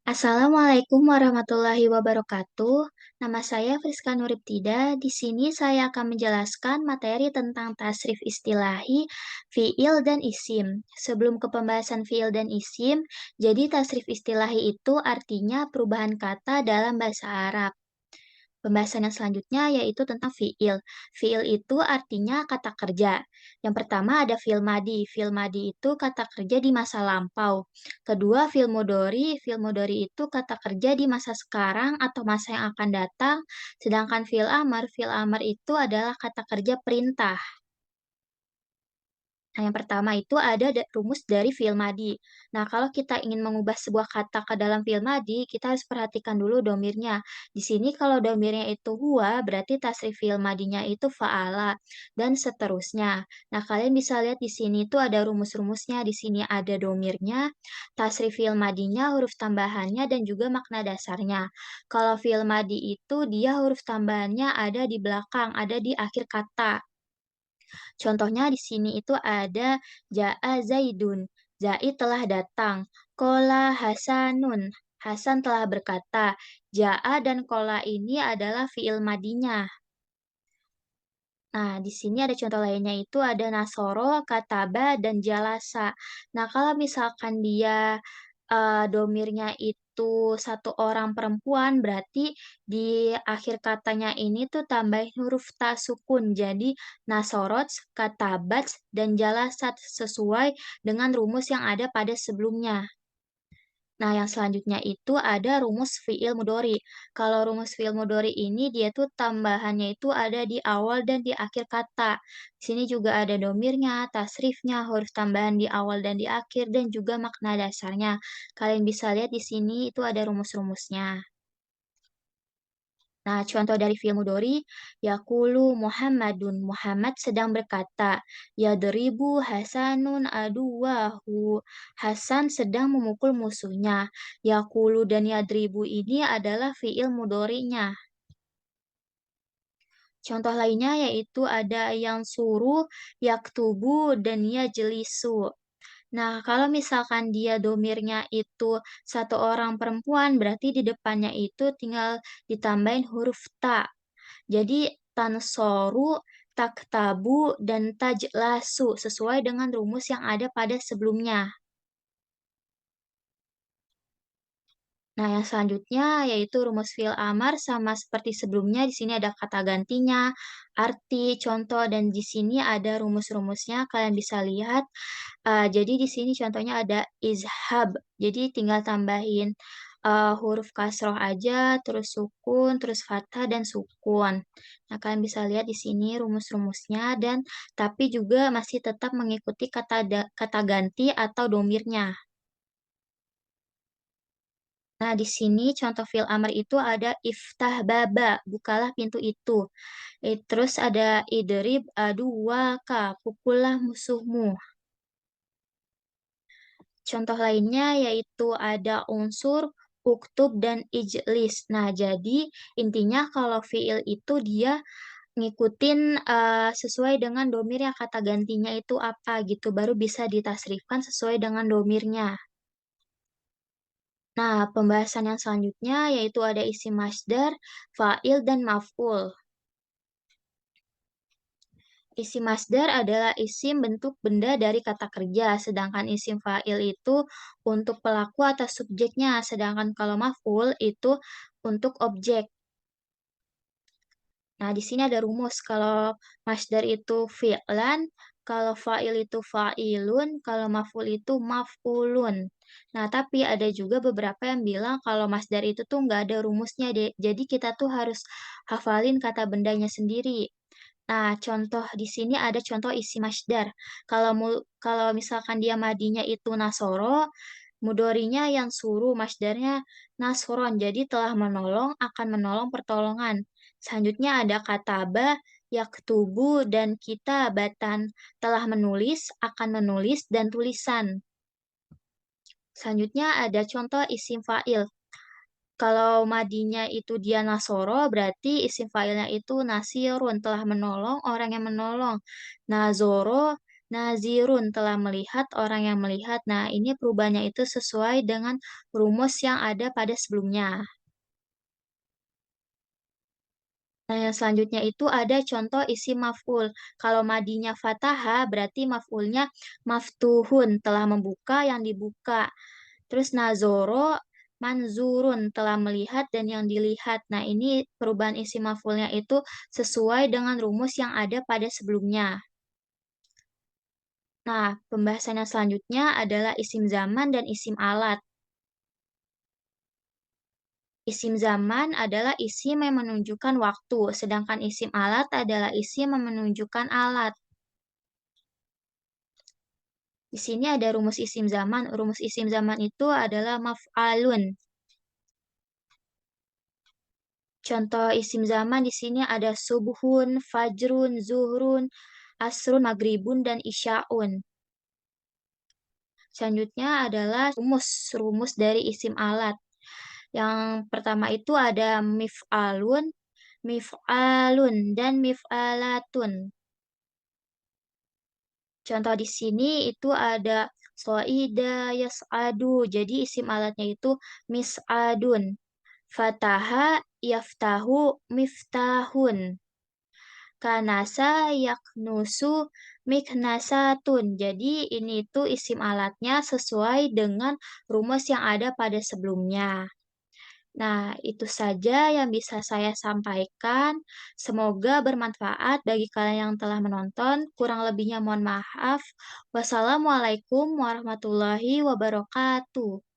Assalamualaikum warahmatullahi wabarakatuh. Nama saya Friska Nuriptida. Di sini saya akan menjelaskan materi tentang tasrif istilahi, fiil, dan isim. Sebelum ke pembahasan fiil dan isim, jadi tasrif istilahi itu artinya perubahan kata dalam bahasa Arab. Pembahasan yang selanjutnya yaitu tentang fiil. Fiil itu artinya kata kerja. Yang pertama ada fiil madi. Fiil madi itu kata kerja di masa lampau. Kedua, fiil mudhari. Fiil mudhari itu kata kerja di masa sekarang atau masa yang akan datang. Sedangkan fiil amar itu adalah kata kerja perintah. Nah, yang pertama itu ada rumus dari fiil madi. Nah, kalau kita ingin mengubah sebuah kata ke dalam fiil madi, kita harus perhatikan dulu domirnya. Di sini kalau domirnya itu huwa, berarti tasrif fiil madinya itu fa'ala, dan seterusnya. Nah, kalian bisa lihat di sini itu ada rumus-rumusnya. Di sini ada domirnya, tasrif fiil madinya, huruf tambahannya, dan juga makna dasarnya. Kalau fiil madi itu dia huruf tambahannya ada di belakang, ada di akhir kata. Contohnya di sini itu ada Ja'a Zaidun. Zaid telah datang. Kola Hasanun. Hasan telah berkata. Ja'a dan kola ini adalah fiil madinya. Nah, di sini ada contoh lainnya itu ada Nasoro, Kataba, dan Jalasa. Nah, kalau misalkan dia domirnya itu satu orang perempuan, berarti di akhir katanya ini tuh tambahin huruf ta sukun. Jadi, Nasorot, Katabats, dan Jalasat sesuai dengan rumus yang ada pada sebelumnya. Nah, yang selanjutnya itu ada rumus fiil mudhari. Kalau rumus fiil mudhari ini dia tuh tambahannya itu ada di awal dan di akhir kata. Di sini juga ada domirnya, tasrifnya, huruf tambahan di awal dan di akhir, dan juga makna dasarnya. Kalian bisa lihat di sini itu ada rumus-rumusnya. Nah, contoh dari fi'il mudhari, yaqulu Muhammadun. Muhammad sedang berkata, yadribu Hasanun aduwahu. Hasan sedang memukul musuhnya. Yaqulu dan yadribu ini adalah fi'il mudhari'nya. Contoh lainnya yaitu ada yang suruh, yaktubu, dan yajlisu. Nah, kalau misalkan dia domirnya itu satu orang perempuan, berarti di depannya itu tinggal ditambahin huruf ta. Jadi, tansoru, taktabu, dan tajlasu sesuai dengan rumus yang ada pada sebelumnya. Nah, yang selanjutnya yaitu rumus fi'il amar sama seperti sebelumnya. Di sini ada kata gantinya, arti, contoh, dan di sini ada rumus-rumusnya. Kalian bisa lihat. Jadi di sini contohnya ada izhab. Jadi tinggal tambahin huruf kasroh aja, terus sukun, terus fathah dan sukun. Nah, kalian bisa lihat di sini rumus-rumusnya dan tapi juga masih tetap mengikuti kata ganti atau domirnya. Nah, di sini contoh fi'il amr itu ada iftah baba, bukalah pintu itu. Terus ada idrib aduwaka, pukullah musuhmu. Contoh lainnya yaitu ada unsur, uktub, dan ijlis. Nah, jadi intinya kalau fi'il itu dia ngikutin sesuai dengan domirnya, kata gantinya itu apa gitu, baru bisa ditasrifkan sesuai dengan domirnya. Nah, pembahasan yang selanjutnya yaitu ada isim masdar, fa'il, dan maf'ul. Isim masdar adalah isim bentuk benda dari kata kerja, sedangkan isim fa'il itu untuk pelaku atau subjeknya, sedangkan kalau maf'ul itu untuk objek. Nah, di sini ada rumus. Kalau masdar itu fi'lan, kalau fa'il itu fa'ilun, kalau maf'ul itu maf'ulun. Nah, tapi ada juga beberapa yang bilang kalau masdar itu tuh nggak ada rumusnya deh. Jadi kita tuh harus hafalin kata bendanya sendiri. Nah, contoh di sini ada contoh isi masdar. Kalau misalkan dia madinya itu nasoro, mudorinya yang suruh, masdarnya nasron. Jadi telah menolong, akan menolong pertolongan. Selanjutnya ada kataba, yaktubu, dan kitabatan. Telah menulis, akan menulis, dan tulisan. Selanjutnya ada contoh isim fa'il. Kalau madinya itu dia nasoro, berarti isim fa'ilnya itu nasirun, telah menolong, orang yang menolong. Nazoro, Nazirun telah melihat orang yang melihat. Nah, ini perubahannya itu sesuai dengan rumus yang ada pada sebelumnya. Nah, yang selanjutnya itu ada contoh isim maf'ul. Kalau madinya fataha, berarti maf'ulnya maftuhun, telah membuka yang dibuka. Terus nazoro, manzurun, telah melihat dan yang dilihat. Nah, ini perubahan isim maf'ulnya itu sesuai dengan rumus yang ada pada sebelumnya. Nah, pembahasan yang selanjutnya adalah isim zaman dan isim alat. Isim zaman adalah isim yang menunjukkan waktu, sedangkan isim alat adalah isim yang menunjukkan alat. Di sini ada rumus isim zaman. Rumus isim zaman itu adalah maf'alun. Contoh isim zaman di sini ada subuhun, fajrun, zuhrun, asrun, maghribun, dan isya'un. Selanjutnya adalah rumus dari isim alat. Yang pertama itu ada mif'alun, mif'alun, dan mif'alatun. Contoh di sini itu ada soida, yas'adu. Jadi isim alatnya itu mis'adun. Fataha, yaftahu, miftahun. Kanasa, yaknusu, miknasatun. Jadi ini itu isim alatnya sesuai dengan rumus yang ada pada sebelumnya. Nah, itu saja yang bisa saya sampaikan. Semoga bermanfaat bagi kalian yang telah menonton. Kurang lebihnya mohon maaf. Wassalamualaikum warahmatullahi wabarakatuh.